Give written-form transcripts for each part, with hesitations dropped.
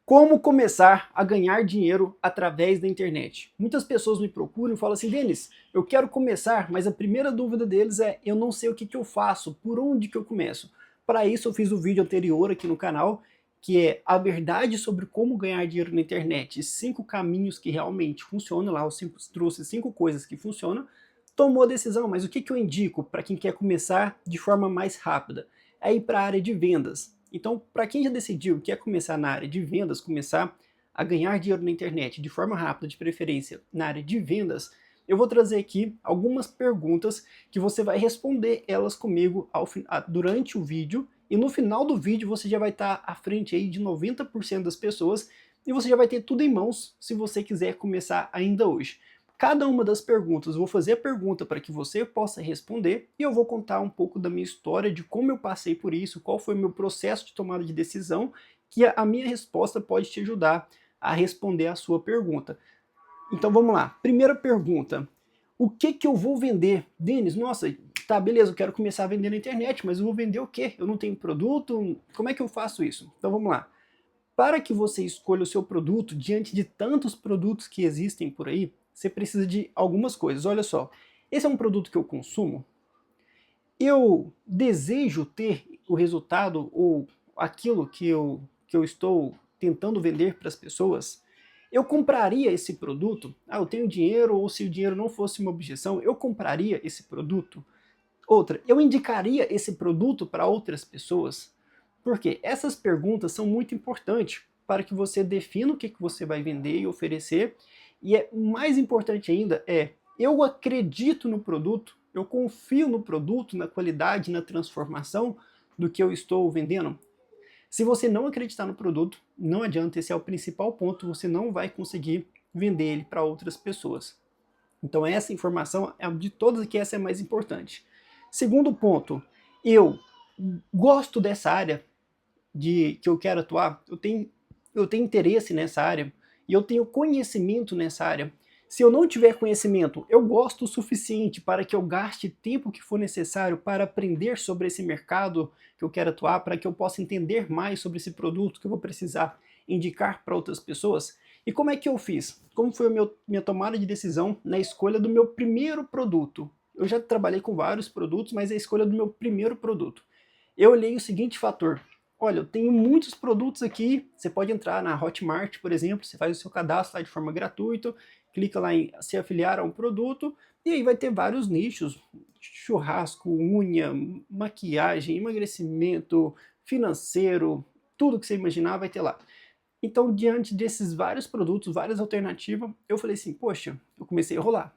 Como começar a ganhar dinheiro através da internet? Muitas pessoas me procuram e falam assim, Denis, eu quero começar, mas a primeira dúvida deles é, eu não sei o que eu faço, por onde que eu começo? Para isso eu fiz um vídeo anterior aqui no canal, que é a verdade sobre como ganhar dinheiro na internet, 5 caminhos que realmente funcionam, lá eu trouxe 5 coisas que funcionam, tomou a decisão, mas o que eu indico para quem quer começar de forma mais rápida? É ir para a área de vendas. Então, para quem já decidiu que quer começar na área de vendas, começar a ganhar dinheiro na internet de forma rápida, de preferência na área de vendas, eu vou trazer aqui algumas perguntas que você vai responder elas comigo durante o vídeo, e no final do vídeo você já vai estar à frente aí de 90% das pessoas e você já vai ter tudo em mãos se você quiser começar ainda hoje. Cada uma das perguntas, eu vou fazer a pergunta para que você possa responder e eu vou contar um pouco da minha história, de como eu passei por isso, qual foi o meu processo de tomada de decisão, que a minha resposta pode te ajudar a responder a sua pergunta. Então vamos lá. Primeira pergunta. O que eu vou vender? Denis, nossa, tá, beleza, eu quero começar a vender na internet, mas eu vou vender o quê? Eu não tenho produto? Como é que eu faço isso? Então vamos lá. Para que você escolha o seu produto diante de tantos produtos que existem por aí, você precisa de algumas coisas. Olha só, esse é um produto que eu consumo, eu desejo ter o resultado ou aquilo que eu estou tentando vender para as pessoas, eu compraria esse produto? Ah, eu tenho dinheiro, ou se o dinheiro não fosse uma objeção, eu compraria esse produto? Outra, eu indicaria esse produto para outras pessoas? Por quê? Essas perguntas são muito importantes para que você defina o que você vai vender e oferecer. E é mais importante ainda eu acredito no produto, eu confio no produto, na qualidade, na transformação do que eu estou vendendo. Se você não acreditar no produto, não adianta, esse é o principal ponto, você não vai conseguir vender ele para outras pessoas. Então essa informação, de todas aqui, essa é a mais importante. Segundo ponto, eu gosto dessa área que eu quero atuar, eu tenho interesse nessa área e eu tenho conhecimento nessa área. Se eu não tiver conhecimento, eu gosto o suficiente para que eu gaste tempo que for necessário para aprender sobre esse mercado que eu quero atuar, para que eu possa entender mais sobre esse produto que eu vou precisar indicar para outras pessoas. E como é que eu fiz? Como foi a minha tomada de decisão na escolha do meu primeiro produto? Eu já trabalhei com vários produtos, mas a escolha do meu primeiro produto. Eu olhei o seguinte fator: olha, eu tenho muitos produtos aqui, você pode entrar na Hotmart, por exemplo, você faz o seu cadastro lá de forma gratuita, clica lá em se afiliar a um produto, e aí vai ter vários nichos, churrasco, unha, maquiagem, emagrecimento, financeiro, tudo que você imaginar vai ter lá. Então, diante desses vários produtos, várias alternativas, eu falei assim, poxa, eu comecei a rolar.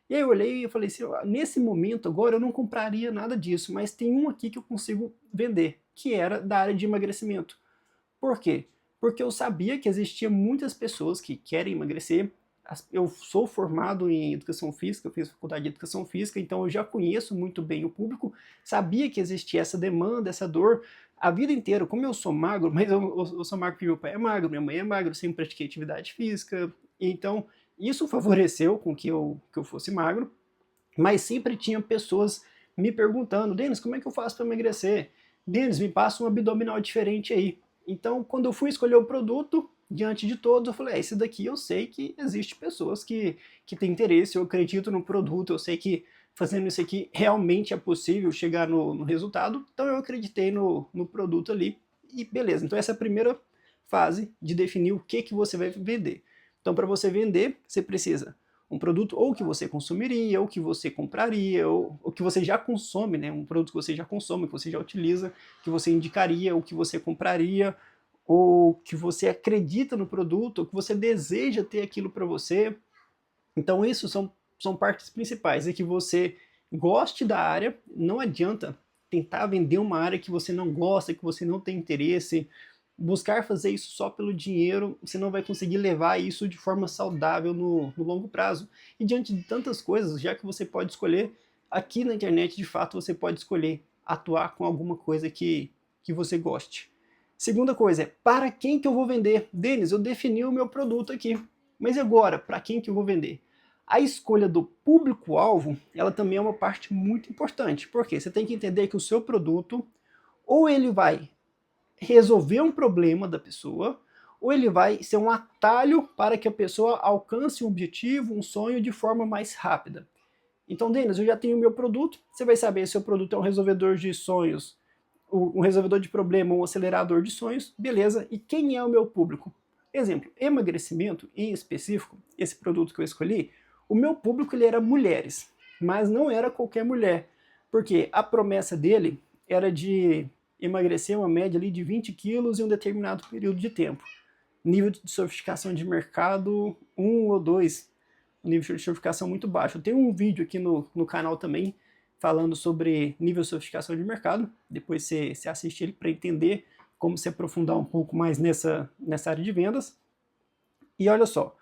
E aí eu olhei e falei assim, nesse momento agora eu não compraria nada disso, mas tem um aqui que eu consigo vender, que era da área de emagrecimento. Por quê? Porque eu sabia que existia muitas pessoas que querem emagrecer. Eu sou formado em educação física, eu fiz faculdade de educação física, então eu já conheço muito bem o público, sabia que existia essa demanda, essa dor a vida inteira. Como eu sou magro, mas eu sou magro porque meu pai é magro, minha mãe é magra, eu sempre pratiquei atividade física, então isso favoreceu com que eu fosse magro, mas sempre tinha pessoas me perguntando, Denis, como é que eu faço para emagrecer? Denis, me passa um abdominal diferente aí. Então, quando eu fui escolher o produto, diante de todos, eu falei, esse daqui eu sei que existe pessoas que têm interesse, eu acredito no produto, eu sei que fazendo isso aqui realmente é possível chegar no resultado, então eu acreditei no produto ali e beleza. Então essa é a primeira fase de definir o que você vai vender. Então para você vender, você precisa um produto ou que você consumiria, ou que você compraria, ou que você já consome, né? Um produto que você já consome, que você já utiliza, que você indicaria, ou que você compraria, ou que você acredita no produto, ou que você deseja ter aquilo para você. Então isso são partes principais, é que você goste da área, não adianta tentar vender uma área que você não gosta, que você não tem interesse, buscar fazer isso só pelo dinheiro, você não vai conseguir levar isso de forma saudável no longo prazo. E diante de tantas coisas, já que você pode escolher, aqui na internet, de fato, você pode escolher atuar com alguma coisa que você goste. Segunda coisa é, para quem que eu vou vender? Denis, eu defini o meu produto aqui, mas e agora, para quem que eu vou vender? A escolha do público-alvo, ela também é uma parte muito importante, porque você tem que entender que o seu produto, ou ele vai resolver um problema da pessoa, ou ele vai ser um atalho para que a pessoa alcance um objetivo, um sonho de forma mais rápida. Então, Denis, eu já tenho o meu produto, você vai saber se o produto é um resolvedor de sonhos, um resolvedor de problema, um acelerador de sonhos, beleza, e quem é o meu público? Exemplo, emagrecimento em específico, esse produto que eu escolhi, o meu público ele era mulheres, mas não era qualquer mulher, porque a promessa dele era de emagrecer uma média ali de 20 quilos em um determinado período de tempo. Nível de sofisticação de mercado 1 ou 2, um nível de sofisticação muito baixo. Eu tenho um vídeo aqui no canal também falando sobre nível de sofisticação de mercado, depois você assiste ele para entender como se aprofundar um pouco mais nessa área de vendas. E olha só,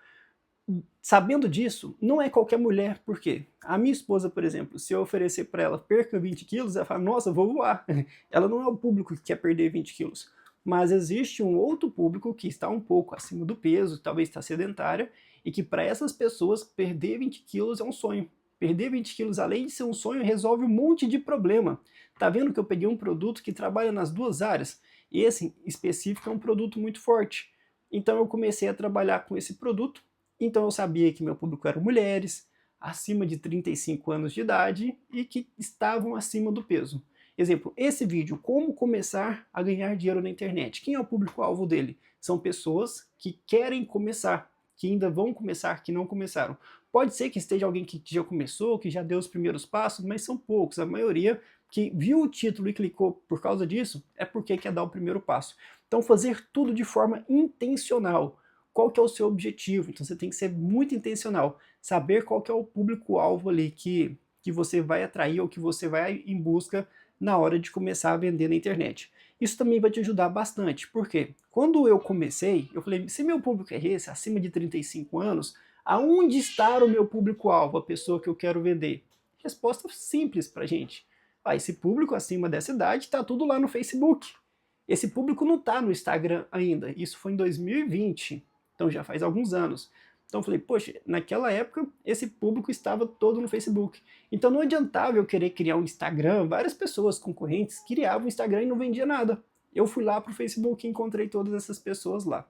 sabendo disso, não é qualquer mulher, por quê? A minha esposa, por exemplo, se eu oferecer para ela perca 20 quilos, ela fala, nossa, vou voar. Ela não é o público que quer perder 20 quilos. Mas existe um outro público que está um pouco acima do peso, talvez está sedentária, e que para essas pessoas perder 20 quilos é um sonho. Perder 20 quilos, além de ser um sonho, resolve um monte de problema. Tá vendo que eu peguei um produto que trabalha nas duas áreas? E esse específico é um produto muito forte. Então eu comecei a trabalhar com esse produto. Então eu sabia que meu público eram mulheres, acima de 35 anos de idade e que estavam acima do peso. Exemplo, esse vídeo, como começar a ganhar dinheiro na internet. Quem é o público-alvo dele? São pessoas que querem começar, que ainda vão começar, que não começaram. Pode ser que esteja alguém que já começou, que já deu os primeiros passos, mas são poucos. A maioria que viu o título e clicou por causa disso, é porque quer dar o primeiro passo. Então fazer tudo de forma intencional. Qual que é o seu objetivo? Então você tem que ser muito intencional. Saber qual que é o público-alvo ali que você vai atrair ou que você vai em busca na hora de começar a vender na internet. Isso também vai te ajudar bastante, porque quando eu comecei, eu falei, se meu público é esse, acima de 35 anos, aonde está o meu público-alvo, a pessoa que eu quero vender? Resposta simples pra gente. Esse público acima dessa idade está tudo lá no Facebook. Esse público não está no Instagram ainda, isso foi em 2020, então já faz alguns anos. Então eu falei, poxa, naquela época esse público estava todo no Facebook. Então não adiantava eu querer criar um Instagram, várias pessoas concorrentes criavam um Instagram e não vendia nada. Eu fui lá para o Facebook e encontrei todas essas pessoas lá.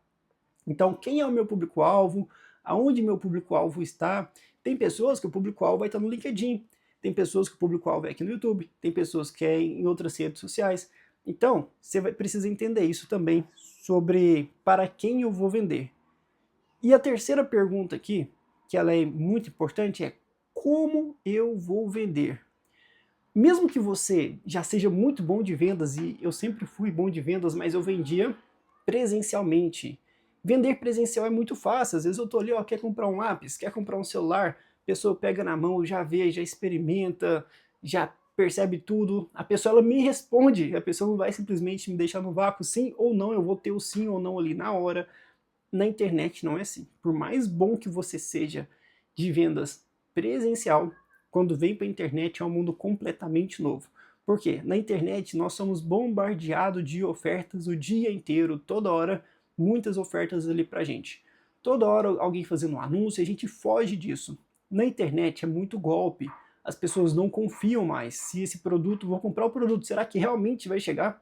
Então quem é o meu público-alvo? Aonde meu público-alvo está? Tem pessoas que o público-alvo vai estar no LinkedIn, tem pessoas que o público-alvo é aqui no YouTube, tem pessoas que é em outras redes sociais. Então, você precisa entender isso também sobre para quem eu vou vender. E a terceira pergunta aqui, que ela é muito importante, é como eu vou vender? Mesmo que você já seja muito bom de vendas, e eu sempre fui bom de vendas, mas eu vendia presencialmente. Vender presencial é muito fácil, às vezes eu tô ali, quer comprar um lápis, quer comprar um celular, a pessoa pega na mão, já vê, já experimenta, já percebe tudo, a pessoa ela me responde, a pessoa não vai simplesmente me deixar no vácuo, sim ou não, eu vou ter o sim ou não ali na hora. Na internet não é assim. Por mais bom que você seja de vendas presencial, quando vem para a internet é um mundo completamente novo. Por quê? Na internet nós somos bombardeados de ofertas o dia inteiro, toda hora, muitas ofertas ali pra gente. Toda hora alguém fazendo um anúncio, a gente foge disso. Na internet é muito golpe, as pessoas não confiam mais. Se esse produto, vou comprar o produto, será que realmente vai chegar?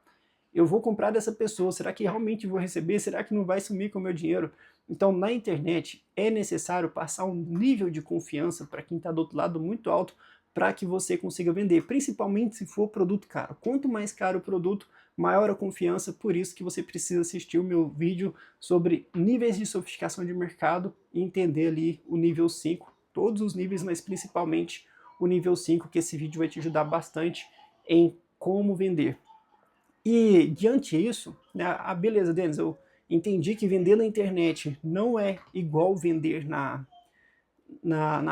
Eu vou comprar dessa pessoa, será que realmente vou receber? Será que não vai sumir com o meu dinheiro? Então, na internet, é necessário passar um nível de confiança para quem está do outro lado muito alto para que você consiga vender, principalmente se for produto caro. Quanto mais caro o produto, maior a confiança, por isso que você precisa assistir o meu vídeo sobre níveis de sofisticação de mercado e entender ali o nível 5, todos os níveis, mas principalmente o nível 5, que esse vídeo vai te ajudar bastante em como vender. E diante disso, né, beleza, Denis, eu entendi que vender na internet não é igual vender na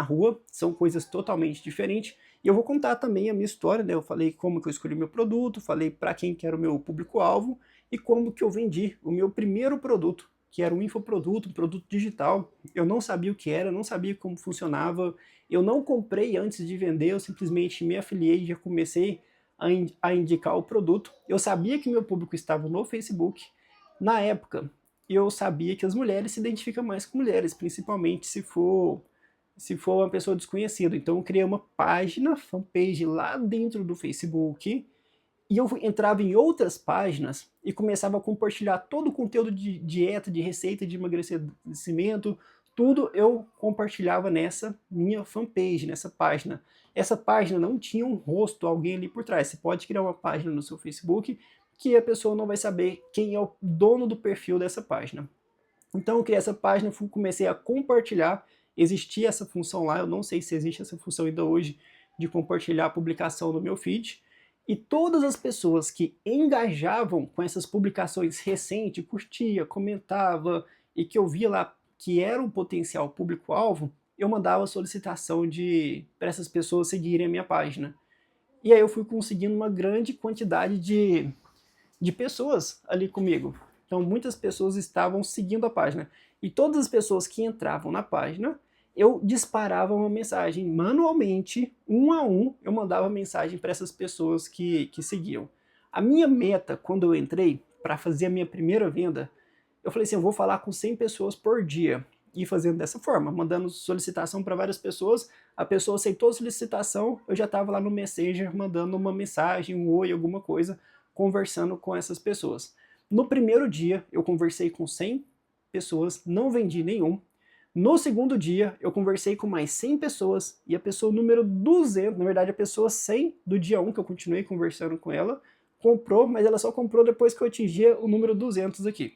rua, são coisas totalmente diferentes. E eu vou contar também a minha história, né? Eu falei como que eu escolhi meu produto, falei para quem que era o meu público-alvo e como que eu vendi o meu primeiro produto, que era um infoproduto, um produto digital. Eu não sabia o que era, não sabia como funcionava, eu não comprei antes de vender, eu simplesmente me afiliei e já comecei a indicar o produto. Eu sabia que meu público estava no Facebook. Na época, eu sabia que as mulheres se identificam mais com mulheres, principalmente se for uma pessoa desconhecida. Então eu criei uma página, fanpage lá dentro do Facebook, e eu entrava em outras páginas e começava a compartilhar todo o conteúdo de dieta, de receita, de emagrecimento, tudo eu compartilhava nessa minha fanpage, nessa página. Essa página não tinha um rosto, alguém ali por trás. Você pode criar uma página no seu Facebook que a pessoa não vai saber quem é o dono do perfil dessa página. Então eu criei essa página, comecei a compartilhar, existia essa função lá, eu não sei se existe essa função ainda hoje, de compartilhar a publicação no meu feed, e todas as pessoas que engajavam com essas publicações recentes, curtia, comentava, e que eu via lá que era um potencial público-alvo, eu mandava solicitação para essas pessoas seguirem a minha página. E aí eu fui conseguindo uma grande quantidade de pessoas ali comigo. Então muitas pessoas estavam seguindo a página. E todas as pessoas que entravam na página, eu disparava uma mensagem manualmente, um a um, eu mandava mensagem para essas pessoas que seguiam. A minha meta, quando eu entrei para fazer a minha primeira venda, eu falei assim, eu vou falar com 100 pessoas por dia. E fazendo dessa forma, mandando solicitação para várias pessoas, a pessoa aceitou a solicitação, eu já estava lá no Messenger mandando uma mensagem, um oi, alguma coisa, conversando com essas pessoas. No primeiro dia, eu conversei com 100 pessoas, não vendi nenhum. No segundo dia, eu conversei com mais 100 pessoas, e a pessoa número 200, na verdade a pessoa 100 do dia 1, que eu continuei conversando com ela, comprou, mas ela só comprou depois que eu atingia o número 200 aqui.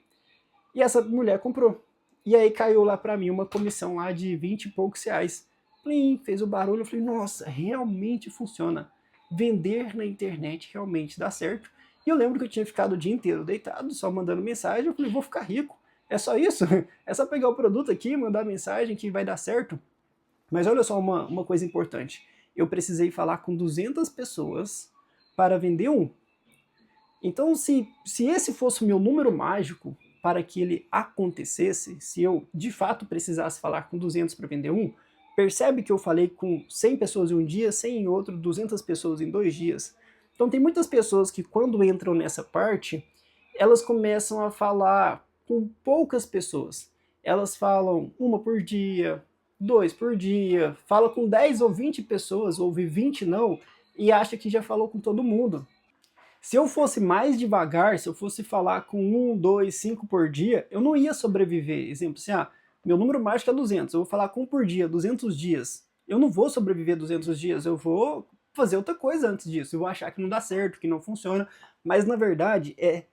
E essa mulher comprou. E aí caiu lá pra mim uma comissão lá de 20 e poucos reais. Plim, fez o barulho, eu falei, nossa, realmente funciona. Vender na internet realmente dá certo. E eu lembro que eu tinha ficado o dia inteiro deitado, só mandando mensagem, eu falei, vou ficar rico. É só isso? É só pegar o produto aqui, mandar mensagem que vai dar certo? Mas olha só uma coisa importante. Eu precisei falar com 200 pessoas para vender um. Então, se esse fosse o meu número mágico para que ele acontecesse, se eu de fato precisasse falar com 200 para vender um, percebe que eu falei com 100 pessoas em um dia, 100 em outro, 200 pessoas em 2 dias. Então tem muitas pessoas que quando entram nessa parte, elas começam a falar com poucas pessoas. Elas falam uma por dia, 2 por dia, fala com 10 ou 20 pessoas, ouve 20 não, e acha que já falou com todo mundo. Se eu fosse mais devagar, se eu fosse falar com 1, 2, 5 por dia, eu não ia sobreviver. Exemplo assim, meu número mágico é 200, eu vou falar com 1 por dia, 200 dias. Eu não vou sobreviver 200 dias, eu vou fazer outra coisa antes disso. Eu vou achar que não dá certo, que não funciona. Mas na verdade é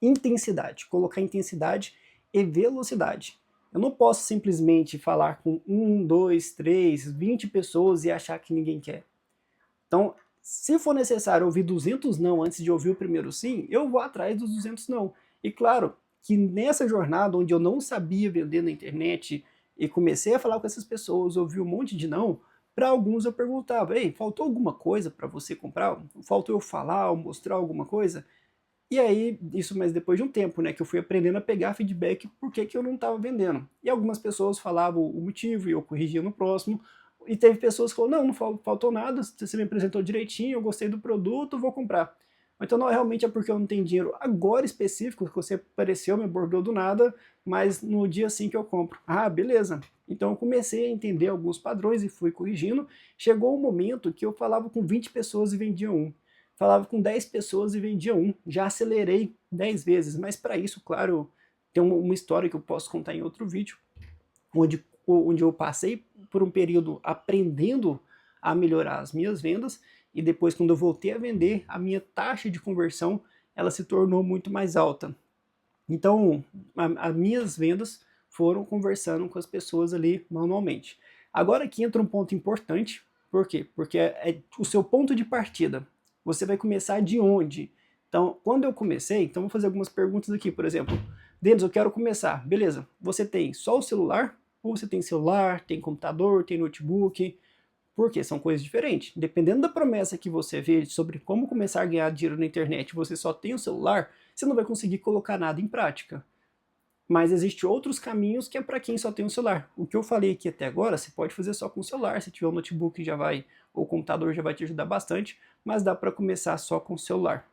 intensidade, colocar intensidade e velocidade. Eu não posso simplesmente falar com 1, 2, 3, 20 pessoas e achar que ninguém quer. Então, se for necessário ouvir 200 não antes de ouvir o primeiro sim, eu vou atrás dos 200 não. E claro que nessa jornada onde eu não sabia vender na internet e comecei a falar com essas pessoas, ouvi um monte de não, para alguns eu perguntava, ei, faltou alguma coisa para você comprar? Faltou eu falar ou mostrar alguma coisa? E aí, isso mas depois de um tempo, né, que eu fui aprendendo a pegar feedback por que eu não estava vendendo. E algumas pessoas falavam o motivo e eu corrigia no próximo. E teve pessoas que falaram, não faltou nada, você me apresentou direitinho, eu gostei do produto, vou comprar. Então não, realmente é porque eu não tenho dinheiro agora específico, que você apareceu, me abordou do nada, mas no dia sim que eu compro. Ah, beleza. Então eu comecei a entender alguns padrões e fui corrigindo. Chegou um momento que eu falava com 20 pessoas e vendia um. Falava com 10 pessoas e vendia um. Já acelerei 10 vezes, mas para isso, claro, tem uma história que eu posso contar em outro vídeo, onde eu passei por um período aprendendo a melhorar as minhas vendas, e depois quando eu voltei a vender, a minha taxa de conversão ela se tornou muito mais alta. Então, as minhas vendas foram conversando com as pessoas ali manualmente. Agora aqui entra um ponto importante, por quê? Porque é o seu ponto de partida. Você vai começar de onde? Então, quando eu comecei, então vou fazer algumas perguntas aqui, por exemplo, Denis, eu quero começar. Beleza, você tem só o celular? Ou você tem celular, tem computador, tem notebook? Porque são coisas diferentes. Dependendo da promessa que você vê sobre como começar a ganhar dinheiro na internet, você só tem o celular, você não vai conseguir colocar nada em prática. Mas existem outros caminhos que é para quem só tem o celular. O que eu falei aqui até agora, você pode fazer só com o celular, se tiver um notebook já vai, ou o computador já vai te ajudar bastante, mas dá para começar só com o celular.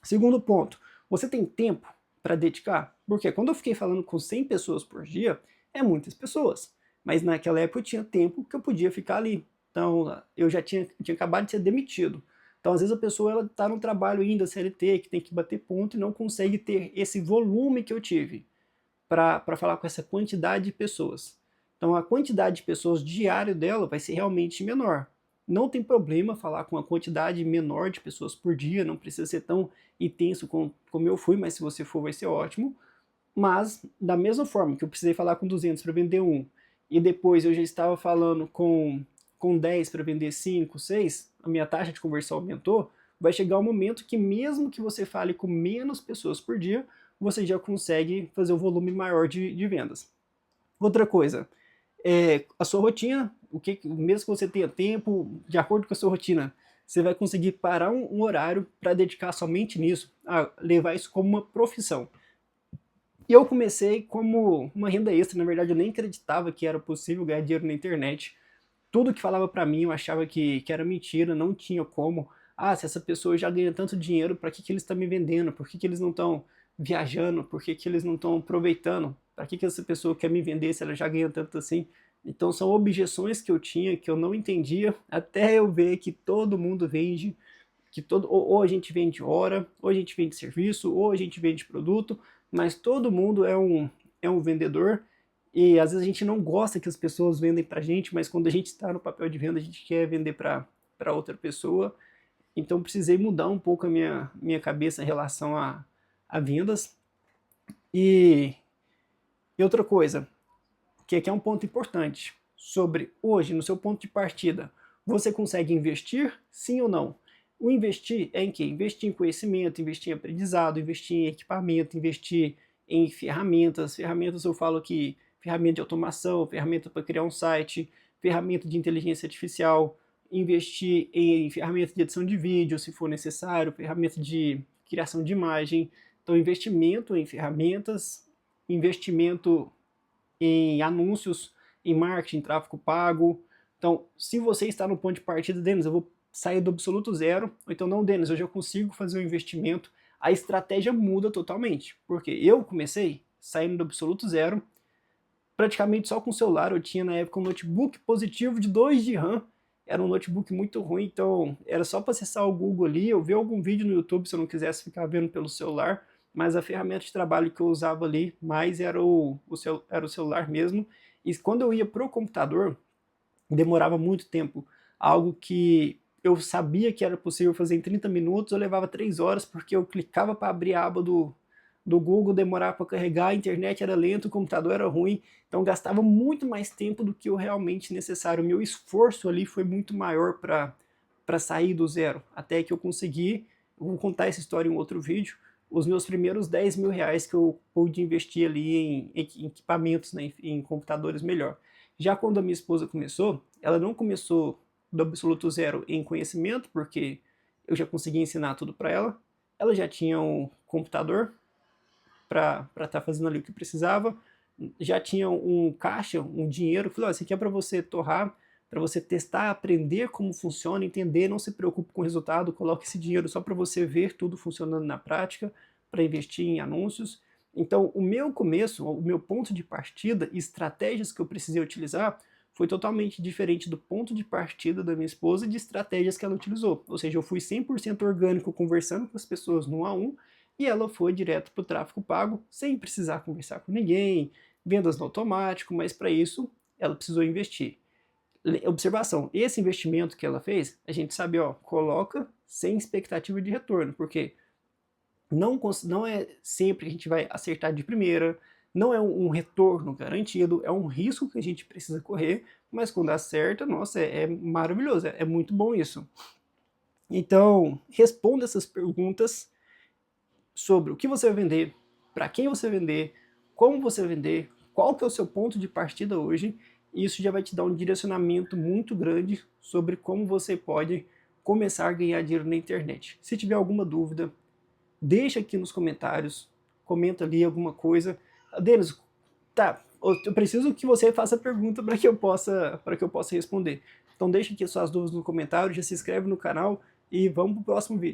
Segundo ponto, você tem tempo para dedicar? Porque quando eu fiquei falando com 100 pessoas por dia, é muitas pessoas. Mas naquela época eu tinha tempo que eu podia ficar ali. Então eu já tinha acabado de ser demitido. Então, às vezes a pessoa ela está no trabalho ainda, CLT, que tem que bater ponto e não consegue ter esse volume que eu tive para falar com essa quantidade de pessoas. Então, a quantidade de pessoas diário dela vai ser realmente menor. Não tem problema falar com uma quantidade menor de pessoas por dia, não precisa ser tão intenso como eu fui, mas se você for vai ser ótimo. Mas, da mesma forma que eu precisei falar com 200 para vender um, e depois eu já estava falando com 10 para vender 5, 6, a minha taxa de conversão aumentou, vai chegar um momento que mesmo que você fale com menos pessoas por dia, você já consegue fazer um volume maior de vendas. Outra coisa, a sua rotina, mesmo que você tenha tempo, de acordo com a sua rotina, você vai conseguir parar um horário para dedicar somente nisso, a levar isso como uma profissão. E eu comecei como uma renda extra, na verdade eu nem acreditava que era possível ganhar dinheiro na internet. Tudo que falava pra mim eu achava que era mentira, não tinha como. Ah, se essa pessoa já ganha tanto dinheiro, pra que eles estão me vendendo? Por que eles não estão viajando? Por que eles não estão aproveitando? Pra que essa pessoa quer me vender se ela já ganha tanto assim? Então são objeções que eu tinha, que eu não entendia, até eu ver que todo mundo vende, ou a gente vende hora, ou a gente vende serviço, ou a gente vende produto, mas todo mundo é um vendedor, e às vezes a gente não gosta que as pessoas vendem pra gente, mas quando a gente está no papel de venda, a gente quer vender para outra pessoa. Então precisei mudar um pouco a minha cabeça em relação a vendas. E, e outra coisa, que aqui é um ponto importante, sobre hoje, no seu ponto de partida, você consegue investir, sim ou não? O investir é em quê? Investir em conhecimento, investir em aprendizado, investir em equipamento, investir em ferramentas. Ferramentas eu falo aqui, ferramenta de automação, ferramenta para criar um site, ferramenta de inteligência artificial, investir em ferramenta de edição de vídeo, se for necessário, ferramenta de criação de imagem. Então, investimento em ferramentas, investimento em anúncios, em marketing, tráfego pago. Então, se você está no ponto de partida, Denis, eu vou sair do absoluto zero, ou então, não, Denis, eu já consigo fazer um investimento, a estratégia muda totalmente. Porque eu comecei saindo do absoluto zero, praticamente só com o celular. Eu tinha na época um notebook positivo de 2 de RAM, era um notebook muito ruim, então era só para acessar o Google ali, eu ver algum vídeo no YouTube se eu não quisesse ficar vendo pelo celular, mas a ferramenta de trabalho que eu usava ali mais era o celular mesmo. E quando eu ia pro computador, demorava muito tempo. Algo que eu sabia que era possível fazer em 30 minutos, eu levava 3 horas, porque eu clicava para abrir a aba do Google, demorava para carregar, a internet era lenta, o computador era ruim, então gastava muito mais tempo do que o realmente necessário. O meu esforço ali foi muito maior para sair do zero, até que eu consegui, eu vou contar essa história em um outro vídeo, os meus primeiros 10 mil reais que eu pude investir ali em equipamentos, né, em computadores melhor. Já quando a minha esposa começou, ela não começou do absoluto zero em conhecimento, porque eu já conseguia ensinar tudo para ela. Ela já tinha um computador para estar fazendo ali o que precisava, já tinha um caixa, um dinheiro. Falei, ó, isso aqui é para você torrar, para você testar, aprender como funciona, entender, não se preocupe com o resultado, coloque esse dinheiro só para você ver tudo funcionando na prática, para investir em anúncios. Então, o meu começo, o meu ponto de partida, estratégias que eu precisei utilizar, foi totalmente diferente do ponto de partida da minha esposa e de estratégias que ela utilizou. Ou seja, eu fui 100% orgânico conversando com as pessoas no 1 a 1, e ela foi direto para o tráfego pago, sem precisar conversar com ninguém, vendas no automático, mas para isso ela precisou investir. Observação, esse investimento que ela fez, a gente sabe, ó, coloca sem expectativa de retorno, porque não é sempre que a gente vai acertar de primeira, não é um retorno garantido, é um risco que a gente precisa correr, mas quando acerta, nossa, é maravilhoso, é muito bom isso. Então, responda essas perguntas sobre o que você vai vender, para quem você vai vender, como você vai vender, qual que é o seu ponto de partida hoje, e isso já vai te dar um direcionamento muito grande sobre como você pode começar a ganhar dinheiro na internet. Se tiver alguma dúvida, deixa aqui nos comentários, comenta ali alguma coisa. Denis, tá, eu preciso que você faça a pergunta para que eu possa responder. Então deixa aqui suas dúvidas no comentário, já se inscreve no canal e vamos pro próximo vídeo.